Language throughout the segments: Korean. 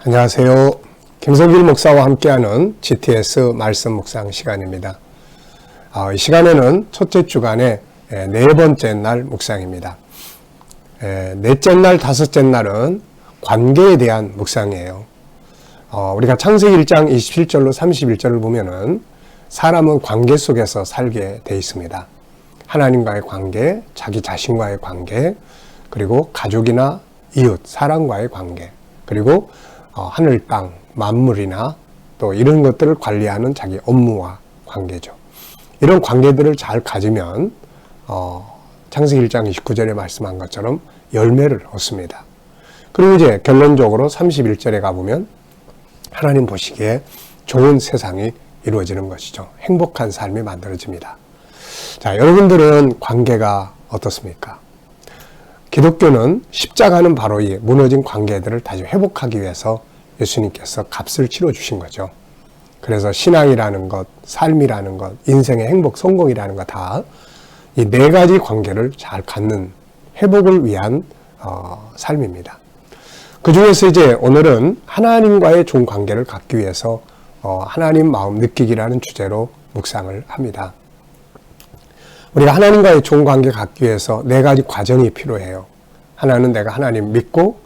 안녕하세요. 김성길 목사와 함께하는 GTS 말씀 묵상 시간입니다. 이 시간에는 첫째 주간의 네 번째 날 묵상입니다. 넷째 날, 다섯째 날은 관계에 대한 묵상이에요. 우리가 창세기 1장 27절로 31절을 보면은 사람은 관계 속에서 살게 돼 있습니다. 하나님과의 관계, 자기 자신과의 관계, 그리고 가족이나 이웃, 사람과의 관계, 그리고 하늘, 땅, 만물이나 또 이런 것들을 관리하는 자기 업무와 관계죠. 이런 관계들을 잘 가지면 창세기 1장 29절에 말씀한 것처럼 열매를 얻습니다. 그리고 이제 결론적으로 31절에 가보면 하나님 보시기에 좋은 세상이 이루어지는 것이죠. 행복한 삶이 만들어집니다. 자, 여러분들은 관계가 어떻습니까? 기독교는 십자가는 바로 이 무너진 관계들을 다시 회복하기 위해서 예수님께서 값을 치러주신 거죠. 그래서 신앙이라는 것, 삶이라는 것, 인생의 행복, 성공이라는 것 다 이 네 가지 관계를 잘 갖는 회복을 위한 삶입니다. 그 중에서 이제 오늘은 하나님과의 좋은 관계를 갖기 위해서 하나님 마음 느끼기라는 주제로 묵상을 합니다. 우리가 하나님과의 좋은 관계 갖기 위해서 네 가지 과정이 필요해요. 하나는 내가 하나님 믿고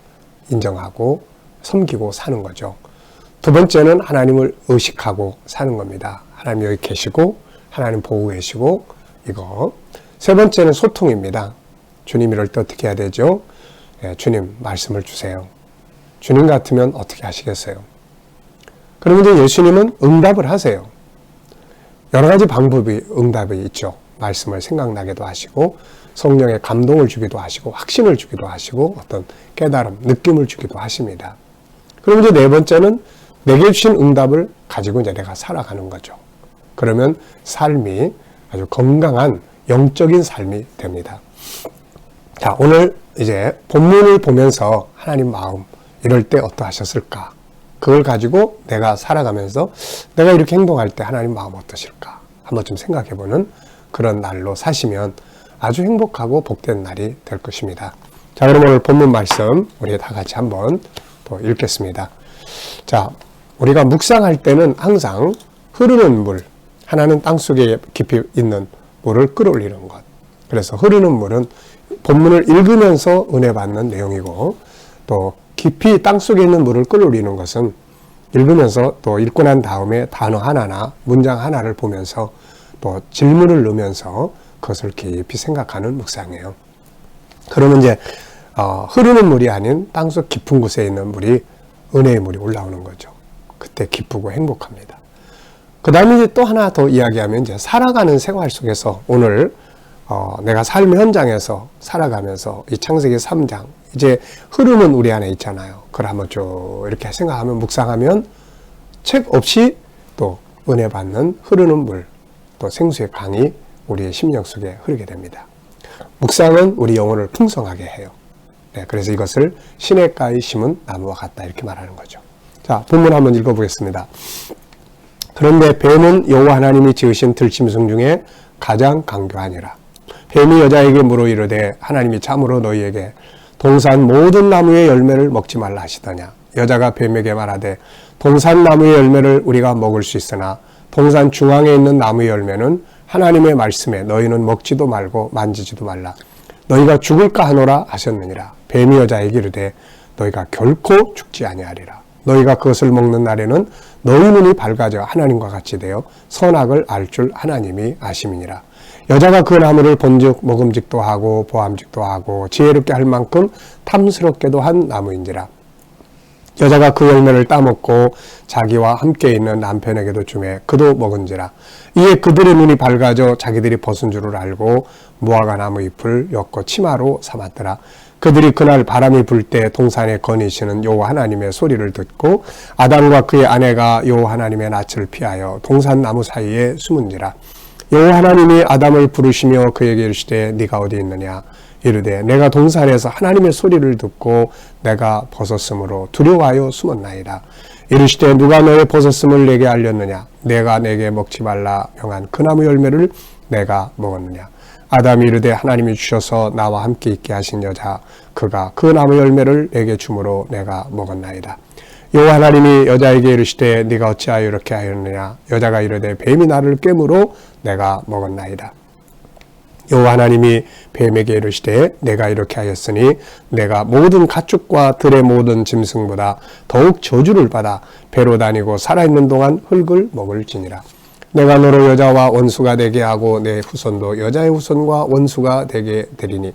인정하고 섬기고 사는 거죠. 두 번째는 하나님을 의식하고 사는 겁니다. 하나님 여기 계시고 하나님 보고 계시고 이거. 세 번째는 소통입니다. 주님 이럴 때 어떻게 해야 되죠? 주님 말씀을 주세요. 주님 같으면 어떻게 하시겠어요? 그러면 이제 예수님은 응답을 하세요. 여러 가지 방법이 응답이 있죠. 말씀을 생각나게도 하시고 성령의 감동을 주기도 하시고 확신을 주기도 하시고 어떤 깨달음, 느낌을 주기도 하십니다. 그럼 이제 네 번째는 내게 주신 응답을 가지고 이제 내가 살아가는 거죠. 그러면 삶이 아주 건강한 영적인 삶이 됩니다. 자, 오늘 이제 본문을 보면서 하나님 마음 이럴 때 어떠하셨을까? 그걸 가지고 내가 살아가면서 내가 이렇게 행동할 때 하나님 마음 어떠실까? 한번 좀 생각해보는 그런 날로 사시면 아주 행복하고 복된 날이 될 것입니다. 자, 그럼 오늘 본문 말씀 우리 다 같이 한번 또 읽겠습니다. 자, 우리가 묵상할 때는 항상 흐르는 물, 하나는 땅속에 깊이 있는 물을 끌어올리는 것. 그래서 흐르는 물은 본문을 읽으면서 은혜 받는 내용이고 또 깊이 땅속에 있는 물을 끌어올리는 것은 읽으면서 또 읽고 난 다음에 단어 하나나 문장 하나를 보면서 또 질문을 넣으면서 그것을 깊이 생각하는 묵상이에요. 그러면 이제 흐르는 물이 아닌 땅속 깊은 곳에 있는 물이 은혜의 물이 올라오는 거죠. 그때 기쁘고 행복합니다. 그 다음에 이제 또 하나 더 이야기하면 이제 살아가는 생활 속에서 오늘 내가 삶의 현장에서 살아가면서 이 창세기 3장 이제 흐르는 우리 안에 있잖아요. 그걸 한번 쭉 이렇게 생각하면 묵상하면 책 없이 또 은혜 받는 흐르는 물 또 생수의 강이 우리의 심령 속에 흐르게 됩니다. 묵상은 우리 영혼을 풍성하게 해요. 네, 그래서 이것을 시냇가에 심은 나무와 같다 이렇게 말하는 거죠. 자, 본문 한번 읽어보겠습니다. 그런데 뱀은 여호와 하나님이 지으신 들짐승 중에 가장 강교하니라. 뱀이 여자에게 물어 이르되 하나님이 참으로 너희에게 동산 모든 나무의 열매를 먹지 말라 하시더냐. 여자가 뱀에게 말하되 동산 나무의 열매를 우리가 먹을 수 있으나 동산 중앙에 있는 나무의 열매는 하나님의 말씀에 너희는 먹지도 말고 만지지도 말라. 너희가 죽을까 하노라 하셨느니라. 뱀이 여자에게 이르되 너희가 결코 죽지 아니하리라. 너희가 그것을 먹는 날에는 너희 눈이 밝아져 하나님과 같이 되어 선악을 알 줄 하나님이 아심이니라. 여자가 그 나무를 본즉 먹음직도 하고 보암직도 하고 지혜롭게 할 만큼 탐스럽게도 한 나무인지라. 여자가 그 열매를 따먹고 자기와 함께 있는 남편에게도 주매 그도 먹은지라. 이에 그들의 눈이 밝아져 자기들이 벗은 줄을 알고 무화과 나무 잎을 엮어 치마로 삼았더라. 그들이 그날 바람이 불 때 동산에 거니시는 여호와 하나님의 소리를 듣고 아담과 그의 아내가 여호와 하나님의 낯을 피하여 동산 나무 사이에 숨은지라. 여호와 하나님이 아담을 부르시며 그에게 이르시되 네가 어디 있느냐. 이르되 내가 동산에서 하나님의 소리를 듣고 내가 벗었으므로 두려워하여 숨었나이다. 이르시되 누가 너의 벗었음을 내게 알렸느냐. 내가 내게 먹지 말라 명한 그 나무 열매를 내가 먹었느냐. 아담이 이르되 하나님이 주셔서 나와 함께 있게 하신 여자 그가 그 나무 열매를 내게 주므로 내가 먹었나이다. 여호와 하나님이 여자에게 이르시되 네가 어찌하여 이렇게 하였느냐. 여자가 이르되 뱀이 나를 깨므로 내가 먹었나이다. 여호와 하나님이 뱀에게 이르시되 내가 이렇게 하였으니 내가 모든 가축과 들의 모든 짐승보다 더욱 저주를 받아 배로 다니고 살아있는 동안 흙을 먹을지니라. 내가 너로 여자와 원수가 되게 하고 내 후손도 여자의 후손과 원수가 되게 되리니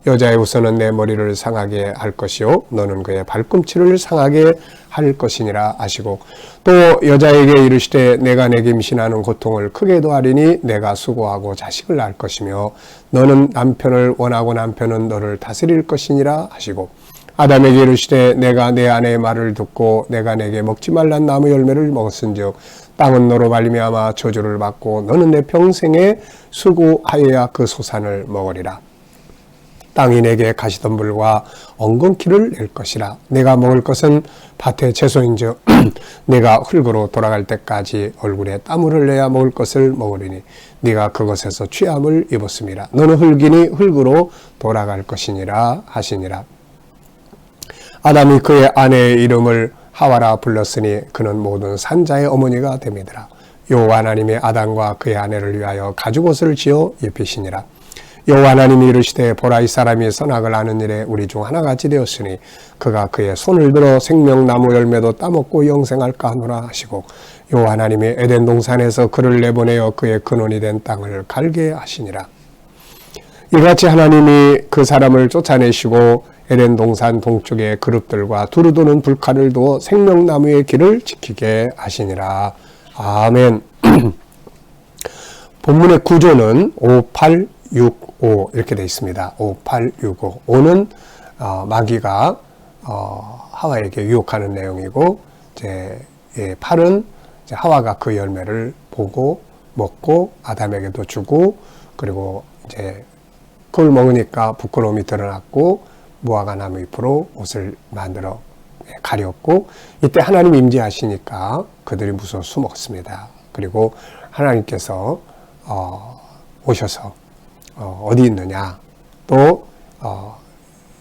여자의 후손은 내 머리를 상하게 할 것이요 너는 그의 발꿈치를 상하게 할 것이니라 하시고, 또 여자에게 이르시되 내가 내게 임신하는 고통을 크게 더하리니 내가 수고하고 자식을 낳을 것이며 너는 남편을 원하고 남편은 너를 다스릴 것이니라 하시고, 아담에게 이르시되 내가 내 아내의 말을 듣고 내가 내게 먹지 말란 나무 열매를 먹었은즉 땅은 너로 말미암아 저주를 받고 너는 내 평생에 수고하여야 그 소산을 먹으리라. 땅이 내게 가시덤불과 엉겅퀴를 낼 것이라. 내가 먹을 것은 밭의 채소인즉 내가 흙으로 돌아갈 때까지 얼굴에 땀을 흘려야 먹을 것을 먹으리니 네가 그것에서 취함을 입었음이라. 너는 흙이니 흙으로 돌아갈 것이니라 하시니라. 아담이 그의 아내의 이름을 하와라 불렀으니 그는 모든 산자의 어머니가 됨이더라. 여호와 하나님이 아담과 그의 아내를 위하여 가죽옷을 지어 입히시니라. 여호와 하나님이 이르시되 보라 이 사람이 선악을 아는 일에 우리 중 하나같이 되었으니 그가 그의 손을 들어 생명나무 열매도 따먹고 영생할까 하노라 하시고, 여호와 하나님이 에덴 동산에서 그를 내보내어 그의 근원이 된 땅을 갈게 하시니라. 이같이 하나님이 그 사람을 쫓아내시고 에덴 동산 동쪽에 그룹들과 두루 도는 불칼을 두어 생명나무의 길을 지키게 하시니라. 아멘. 본문의 구조는 5, 8, 6, 5 이렇게 되어 있습니다. 5, 8, 6, 5. 5는 마귀가 하와에게 유혹하는 내용이고, 이제 8은 이제 하와가 그 열매를 보고 먹고 아담에게도 주고, 그리고 이제 그걸 먹으니까 부끄러움이 드러났고 무화과 나무 잎으로 옷을 만들어 가렸고, 이때 하나님 임재하시니까 그들이 무서워 숨었습니다. 그리고 하나님께서 오셔서 어디 있느냐, 또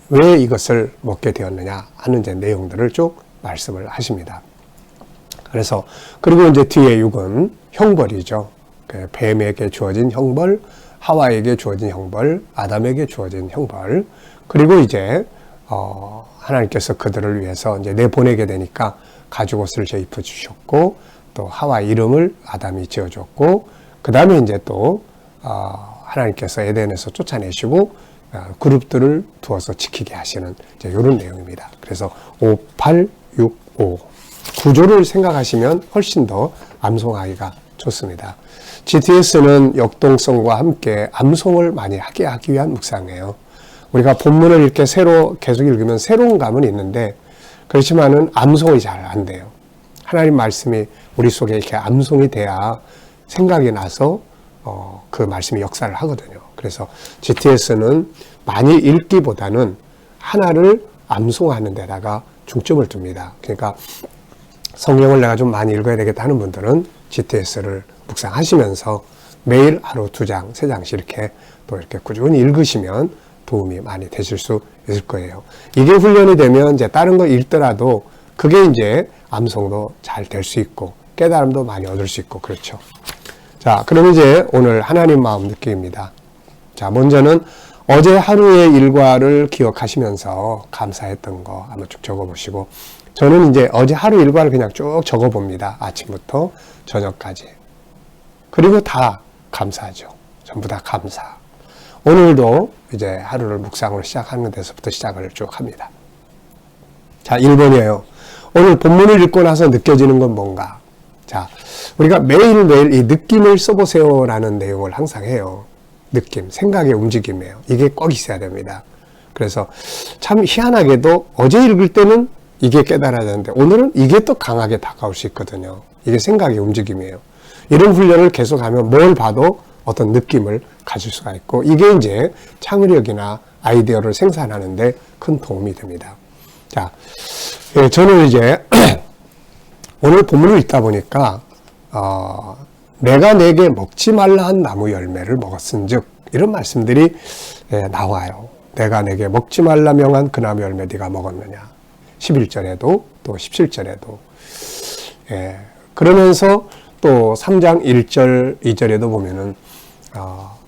왜 이것을 먹게 되었느냐 하는 이제 내용들을 쭉 말씀을 하십니다. 그래서 그리고 이제 뒤에 6은 형벌이죠. 뱀에게 주어진 형벌, 하와에게 주어진 형벌, 아담에게 주어진 형벌. 그리고 이제 하나님께서 그들을 위해서 이제 내보내게 되니까 가죽옷을 입혀 주셨고, 또 하와 이름을 아담이 지어줬고, 그 다음에 이제 또 하나님께서 에덴에서 쫓아내시고 그룹들을 두어서 지키게 하시는 이제 이런 내용입니다. 그래서 5, 8, 6, 5 구조를 생각하시면 훨씬 더 암송하기가 좋습니다. GTS는 역동성과 함께 암송을 많이 하게 하기 위한 묵상이에요. 우리가 본문을 이렇게 계속 읽으면 새로운 감은 있는데, 그렇지만은 암송이 잘 안 돼요. 하나님 말씀이 우리 속에 이렇게 암송이 돼야 생각이 나서 그 말씀이 역사를 하거든요. 그래서 GTS는 많이 읽기보다는 하나를 암송하는 데다가 중점을 둡니다. 그러니까 성경을 내가 좀 많이 읽어야 되겠다 하는 분들은 GTS를 묵상하시면서 매일 하루 2장, 3장씩 이렇게 또 이렇게 꾸준히 읽으시면 도움이 많이 되실 수 있을 거예요. 이게 훈련이 되면 이제 다른 거 읽더라도 그게 이제 암송도 잘 될 수 있고 깨달음도 많이 얻을 수 있고 그렇죠. 자, 그럼 이제 오늘 하나님 마음 느낌입니다. 자, 먼저는 어제 하루의 일과를 기억하시면서 감사했던 거 한번 쭉 적어보시고, 저는 이제 어제 하루 일과를 그냥 쭉 적어봅니다. 아침부터 저녁까지. 그리고 다 감사하죠. 전부 다 감사. 오늘도 이제 하루를 묵상으로 시작하는 데서부터 시작을 쭉 합니다. 자, 1번이에요. 오늘 본문을 읽고 나서 느껴지는 건 뭔가? 자, 우리가 매일매일 이 느낌을 써보세요라는 내용을 항상 해요. 느낌, 생각의 움직임이에요. 이게 꼭 있어야 됩니다. 그래서 참 희한하게도 어제 읽을 때는 이게 깨달아야 되는데 오늘은 이게 또 강하게 다가올 수 있거든요. 이게 생각의 움직임이에요. 이런 훈련을 계속하면 뭘 봐도 어떤 느낌을 가질 수가 있고, 이게 이제 창의력이나 아이디어를 생산하는데 큰 도움이 됩니다. 자, 저는 이제 오늘 본문을 읽다 보니까 내가 내게 먹지 말라 한 나무 열매를 먹었은즉 이런 말씀들이 나와요. 내가 내게 먹지 말라 명한 그 나무 열매 네가 먹었느냐. 11절에도 또 17절에도. 예. 그러면서 또 3장 1절, 2절에도 보면은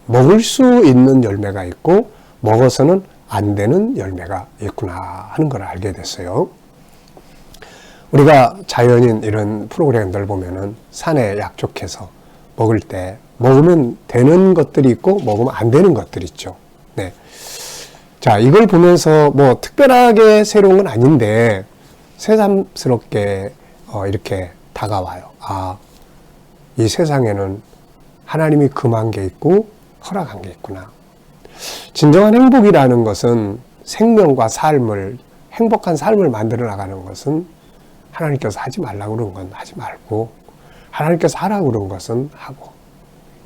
먹을 수 있는 열매가 있고 먹어서는 안 되는 열매가 있구나 하는 걸 알게 됐어요. 우리가 자연인 이런 프로그램들 보면은 산에 약속해서 먹을 때 먹으면 되는 것들이 있고 먹으면 안 되는 것들이 있죠. 네. 자, 이걸 보면서 뭐 특별하게 새로운 건 아닌데 새삼스럽게 이렇게 다가와요. 아, 이 세상에는 하나님이 금한 게 있고 허락한 게 있구나. 진정한 행복이라는 것은 생명과 삶을, 행복한 삶을 만들어 나가는 것은 하나님께서 하지 말라고 그런 건 하지 말고 하나님께서 하라고 그런 것은 하고,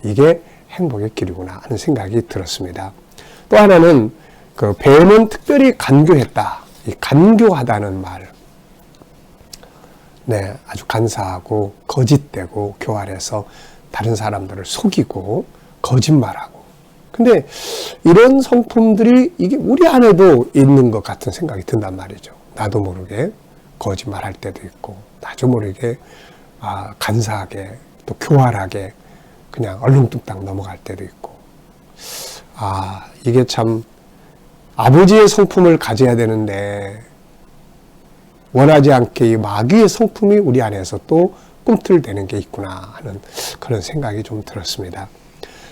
이게 행복의 길이구나 하는 생각이 들었습니다. 또 하나는 그 뱀은 특별히 간교했다. 이 간교하다는 말. 네, 아주 간사하고 거짓되고 교활해서 다른 사람들을 속이고 거짓말하고. 근데 이런 성품들이 이게 우리 안에도 있는 것 같은 생각이 든단 말이죠. 나도 모르게 거짓말할 때도 있고, 나도 모르게 간사하게 또 교활하게 그냥 얼렁뚱땅 넘어갈 때도 있고. 이게 참 아버지의 성품을 가져야 되는데 원하지 않게 이 마귀의 성품이 우리 안에서 또 꿈틀대는 게 있구나 하는 그런 생각이 좀 들었습니다.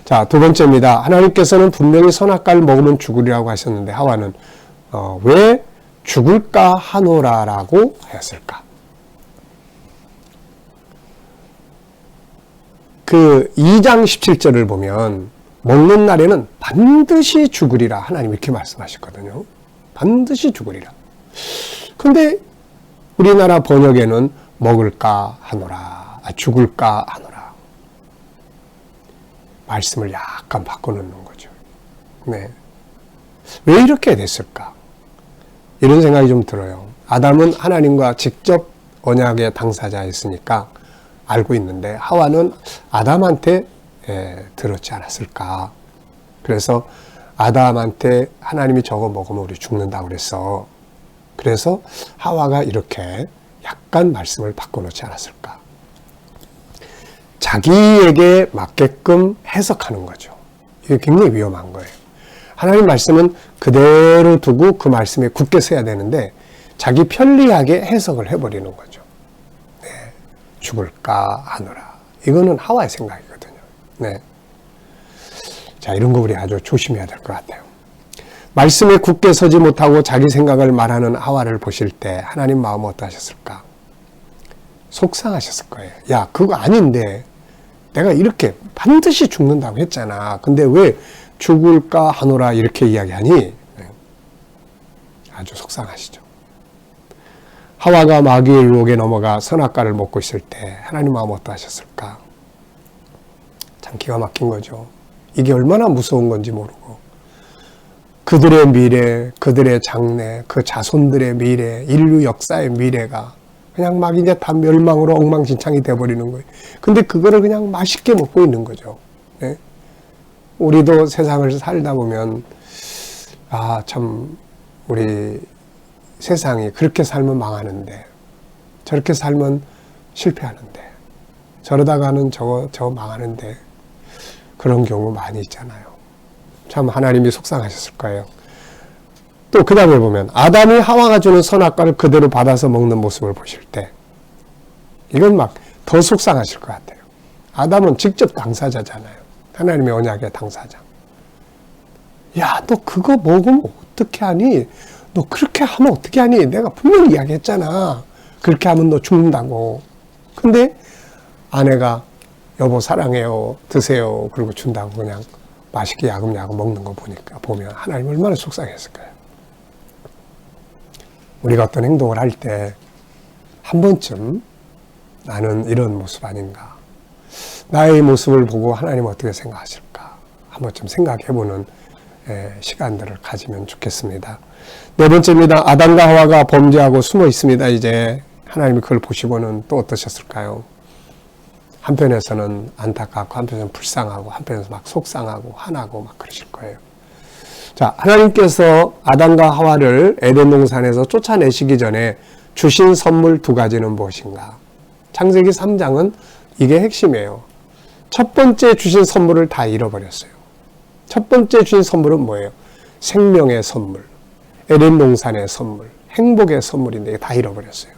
자, 두 번째입니다. 하나님께서는 분명히 선악과를 먹으면 죽으리라고 하셨는데 하와는 왜 죽을까 하노라라고 하였을까? 그 2장 17절을 보면 먹는 날에는 반드시 죽으리라 하나님 이렇게 말씀하셨거든요. 반드시 죽으리라. 근데 우리나라 번역에는 먹을까 하노라, 죽을까 하노라. 말씀을 약간 바꿔놓는 거죠. 네. 왜 이렇게 됐을까? 이런 생각이 좀 들어요. 아담은 하나님과 직접 언약의 당사자였으니까 알고 있는데 하와는 아담한테 들었지 않았을까? 그래서 아담한테 하나님이 저거 먹으면 우리 죽는다고 그랬어. 그래서 하와가 이렇게 약간 말씀을 바꿔놓지 않았을까? 자기에게 맞게끔 해석하는 거죠. 이게 굉장히 위험한 거예요. 하나님 말씀은 그대로 두고 그 말씀에 굳게 서야 되는데 자기 편리하게 해석을 해버리는 거죠. 네. 죽을까 하노라. 이거는 하와의 생각이거든요. 네. 자, 이런 거 우리 아주 조심해야 될 것 같아요. 말씀에 굳게 서지 못하고 자기 생각을 말하는 하와를 보실 때 하나님 마음은 어떠하셨을까? 속상하셨을 거예요. 야, 그거 아닌데 내가 이렇게 반드시 죽는다고 했잖아. 근데 왜 죽을까 하노라 이렇게 이야기하니? 아주 속상하시죠. 하와가 마귀의 유혹에 넘어가 선악과를 먹고 있을 때 하나님 마음은 어떠하셨을까? 참 기가 막힌 거죠. 이게 얼마나 무서운 건지 모르고 그들의 미래, 그들의 장래, 그 자손들의 미래, 인류 역사의 미래가 그냥 막 이제 다 멸망으로 엉망진창이 돼버리는 거예요. 근데 그거를 그냥 맛있게 먹고 있는 거죠. 네? 우리도 세상을 살다 보면 참 우리 세상이 그렇게 살면 망하는데 저렇게 살면 실패하는데 저러다가는 저거 망하는데 그런 경우 많이 있잖아요. 참 하나님이 속상하셨을 거예요. 또 그 다음에 보면 아담이 하와가 주는 선악과를 그대로 받아서 먹는 모습을 보실 때 이건 막 더 속상하실 것 같아요. 아담은 직접 당사자잖아요. 하나님의 언약의 당사자. 야, 너 그거 먹으면 어떻게 하니? 너 그렇게 하면 어떻게 하니? 내가 분명히 이야기했잖아. 그렇게 하면 너 죽는다고. 근데 아내가 여보 사랑해요. 드세요. 그리고 준다고 그냥 맛있게 야금야금 먹는 거 보면 하나님 얼마나 속상했을까요? 우리가 어떤 행동을 할 때 한 번쯤 나는 이런 모습 아닌가? 나의 모습을 보고 하나님 어떻게 생각하실까? 한 번쯤 생각해보는 시간들을 가지면 좋겠습니다. 네 번째입니다. 아담과 하와가 범죄하고 숨어 있습니다. 이제 하나님이 그걸 보시고는 또 어떠셨을까요? 한편에서는 안타깝고 한편에서는 불쌍하고 한편에서 막 속상하고 화나고 막 그러실 거예요. 자, 하나님께서 아담과 하와를 에덴 동산에서 쫓아내시기 전에 주신 선물 두 가지는 무엇인가? 창세기 3장은 이게 핵심이에요. 첫 번째 주신 선물을 다 잃어버렸어요. 첫 번째 주신 선물은 뭐예요? 생명의 선물, 에덴 동산의 선물, 행복의 선물인데 다 잃어버렸어요.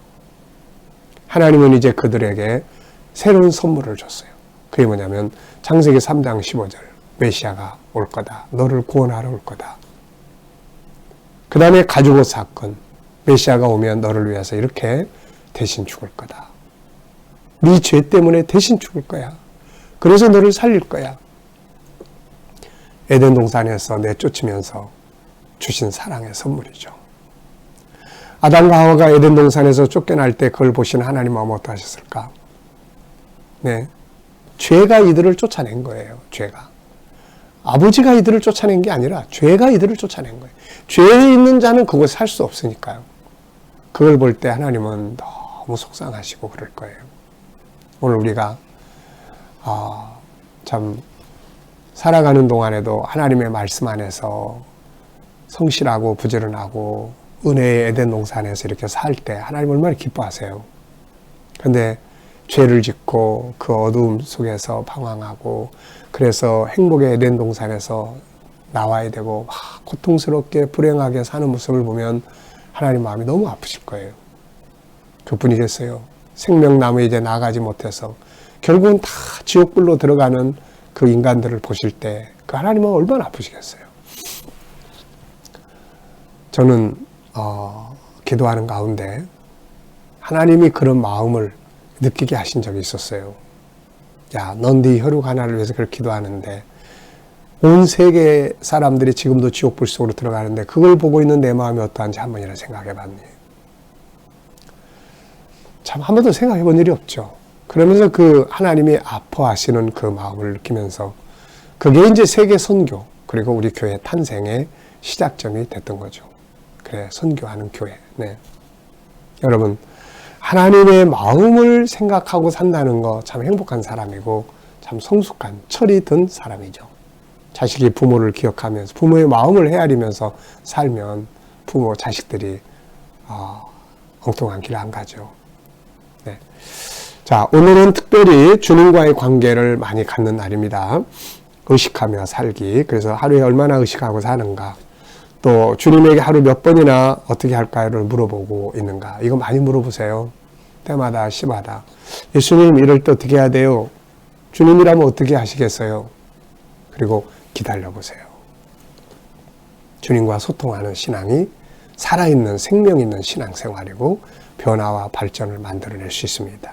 하나님은 이제 그들에게 새로운 선물을 줬어요. 그게 뭐냐면 창세기 3장 15절 메시아가 올 거다. 너를 구원하러 올 거다. 그 다음에 가죽옷 사건, 메시아가 오면 너를 위해서 이렇게 대신 죽을 거다. 네 죄 때문에 대신 죽을 거야. 그래서 너를 살릴 거야. 에덴 동산에서 내쫓으면서 주신 사랑의 선물이죠. 아담과 하와가 에덴 동산에서 쫓겨날 때 그걸 보신 하나님 마음 어떠하셨을까? 네, 죄가 이들을 쫓아낸 거예요. 죄가. 아버지가 이들을 쫓아낸 게 아니라 죄가 이들을 쫓아낸 거예요. 죄에 있는 자는 그곳에 살 수 없으니까요. 그걸 볼 때 하나님은 너무 속상하시고 그럴 거예요. 오늘 우리가 참 살아가는 동안에도 하나님의 말씀 안에서 성실하고 부지런하고 은혜의 에덴 동산에서 이렇게 살 때 하나님 얼마나 기뻐하세요. 그런데 죄를 짓고 그 어두움 속에서 방황하고 그래서 행복의 에덴 동산에서 나와야 되고 막 고통스럽게 불행하게 사는 모습을 보면 하나님 마음이 너무 아프실 거예요. 그뿐이겠어요. 생명나무에 이제 나가지 못해서 결국은 다 지옥불로 들어가는 그 인간들을 보실 때 그 하나님은 얼마나 아프시겠어요. 저는 기도하는 가운데 하나님이 그런 마음을 느끼게 하신 적이 있었어요. 야, 넌 네 혈육 하나를 위해서 그렇게 기도하는데 온 세계 사람들이 지금도 지옥불 속으로 들어가는데 그걸 보고 있는 내 마음이 어떠한지 한 번이나 생각해 봤니? 참 한 번도 생각해 본 일이 없죠. 그러면서 그 하나님이 아파하시는 그 마음을 느끼면서 그게 이제 세계 선교 그리고 우리 교회 탄생의 시작점이 됐던 거죠. 그래, 선교하는 교회. 네. 여러분, 하나님의 마음을 생각하고 산다는 거 참 행복한 사람이고 참 성숙한 철이 든 사람이죠. 자식이 부모를 기억하면서 부모의 마음을 헤아리면서 살면 부모, 자식들이 엉뚱한 길을 안 가죠. 네. 자, 오늘은 특별히 주님과의 관계를 많이 갖는 날입니다. 의식하며 살기. 그래서 하루에 얼마나 의식하고 사는가. 또 주님에게 하루 몇 번이나 어떻게 할까요를 물어보고 있는가. 이거 많이 물어보세요. 때마다 시마다. 예수님 이럴 때 어떻게 해야 돼요? 주님이라면 어떻게 하시겠어요? 그리고 기다려보세요. 주님과 소통하는 신앙이 살아있는 생명 있는 신앙생활이고 변화와 발전을 만들어낼 수 있습니다.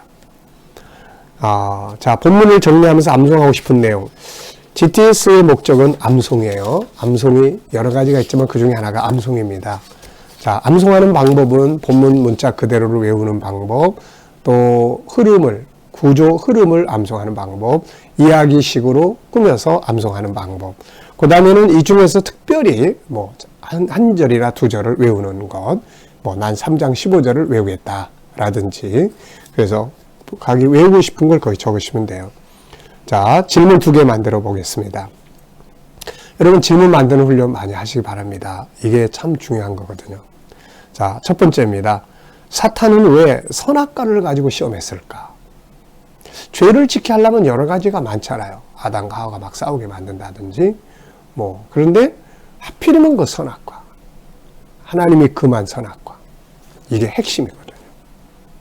자, 본문을 정리하면서 암송하고 싶은 내용. GTS의 목적은 암송이에요. 암송이 여러 가지가 있지만 그 중에 하나가 암송입니다. 자, 암송하는 방법은 본문 문자 그대로를 외우는 방법, 또 흐름을, 구조 흐름을 암송하는 방법, 이야기식으로 꾸며서 암송하는 방법. 그 다음에는 이 중에서 특별히 한 절이나 두 절을 외우는 것, 난 3장 15절을 외우겠다 라든지, 그래서 가기 외우고 싶은 걸 거기 적으시면 돼요. 자, 질문 2개 만들어 보겠습니다. 여러분 질문 만드는 훈련 많이 하시기 바랍니다. 이게 참 중요한 거거든요. 자, 첫 번째입니다. 사탄은 왜 선악과를 가지고 시험했을까? 죄를 지게 하려면 여러 가지가 많잖아요. 아담과 하와가 막 싸우게 만든다든지 그런데 하필이면 그 선악과, 하나님이 금한 선악과, 이게 핵심이거든요.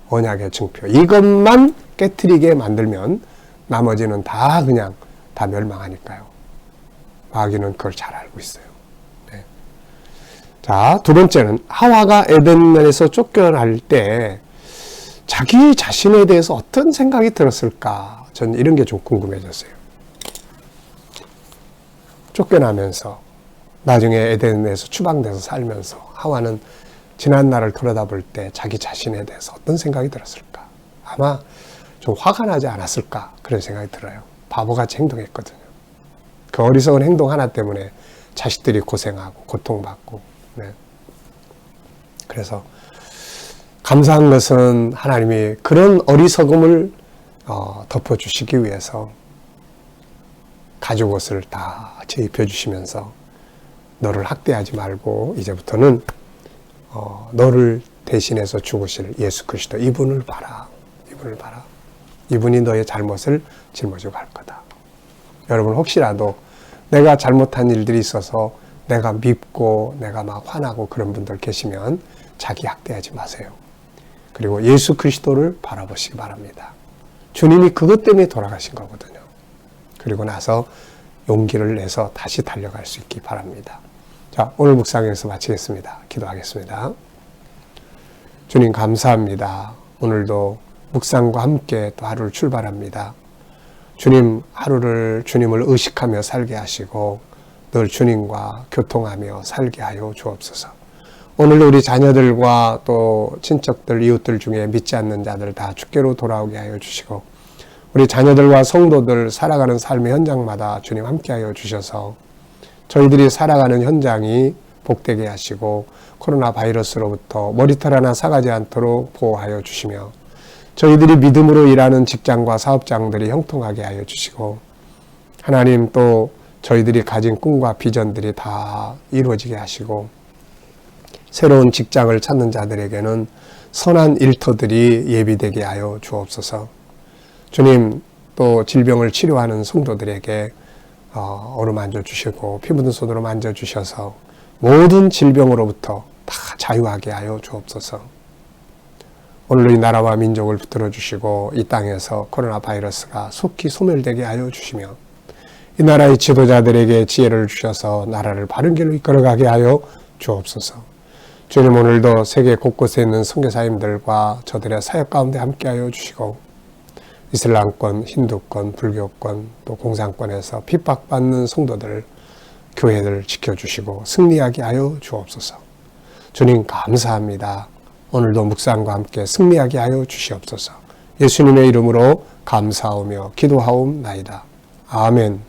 언약의 증표. 이것만 깨트리게 만들면 나머지는 다 그냥 다 멸망하니까요. 마귀는 그걸 잘 알고 있어요. 네. 자, 두 번째는 하와가 에덴에서 쫓겨날 때 자기 자신에 대해서 어떤 생각이 들었을까? 전 이런 게 좀 궁금해졌어요. 쫓겨나면서 나중에 에덴에서 추방돼서 살면서 하와는 지난 날을 돌아다볼 때 자기 자신에 대해서 어떤 생각이 들었을까? 아마 좀 화가 나지 않았을까? 그런 생각이 들어요. 바보같이 행동했거든요. 그 어리석은 행동 하나 때문에 자식들이 고생하고 고통받고. 네. 그래서 감사한 것은 하나님이 그런 어리석음을 덮어주시기 위해서 가죽옷을 다 입혀주시면서 너를 학대하지 말고 이제부터는 너를 대신해서 죽으실 예수 그리스도 이분을 봐라. 이분을 봐라. 이분이 너의 잘못을 짊어지고 갈 거다. 여러분 혹시라도 내가 잘못한 일들이 있어서 내가 밉고 내가 막 화나고 그런 분들 계시면 자기 학대하지 마세요. 그리고 예수 그리스도를 바라보시기 바랍니다. 주님이 그것 때문에 돌아가신 거거든요. 그리고 나서 용기를 내서 다시 달려갈 수 있기 바랍니다. 자, 오늘 묵상에서 마치겠습니다. 기도하겠습니다. 주님 감사합니다. 오늘도 묵상과 함께 또 하루를 출발합니다. 주님 하루를 주님을 의식하며 살게 하시고 늘 주님과 교통하며 살게 하여 주옵소서. 오늘도 우리 자녀들과 또 친척들, 이웃들 중에 믿지 않는 자들 다 주께로 돌아오게 하여 주시고 우리 자녀들과 성도들 살아가는 삶의 현장마다 주님 함께하여 주셔서 저희들이 살아가는 현장이 복되게 하시고 코로나 바이러스로부터 머리털 하나 사가지 않도록 보호하여 주시며 저희들이 믿음으로 일하는 직장과 사업장들이 형통하게 하여 주시고 하나님 또 저희들이 가진 꿈과 비전들이 다 이루어지게 하시고 새로운 직장을 찾는 자들에게는 선한 일터들이 예비되게 하여 주옵소서. 주님 또 질병을 치료하는 성도들에게 어루만져 주시고 피 묻은 손으로 만져 주셔서 모든 질병으로부터 다 자유하게 하여 주옵소서. 오늘 이 나라와 민족을 붙들어 주시고 이 땅에서 코로나 바이러스가 속히 소멸되게 하여 주시며 이 나라의 지도자들에게 지혜를 주셔서 나라를 바른 길로 이끌어가게 하여 주옵소서. 주님 오늘도 세계 곳곳에 있는 선교사님들과 저들의 사역 가운데 함께하여 주시고 이슬람권, 힌두권, 불교권 또 공산권에서 핍박받는 성도들, 교회들 지켜주시고 승리하게 하여 주옵소서. 주님 감사합니다. 오늘도 묵상과 함께 승리하게 하여 주시옵소서. 예수님의 이름으로 감사하며 기도하옵나이다. 아멘.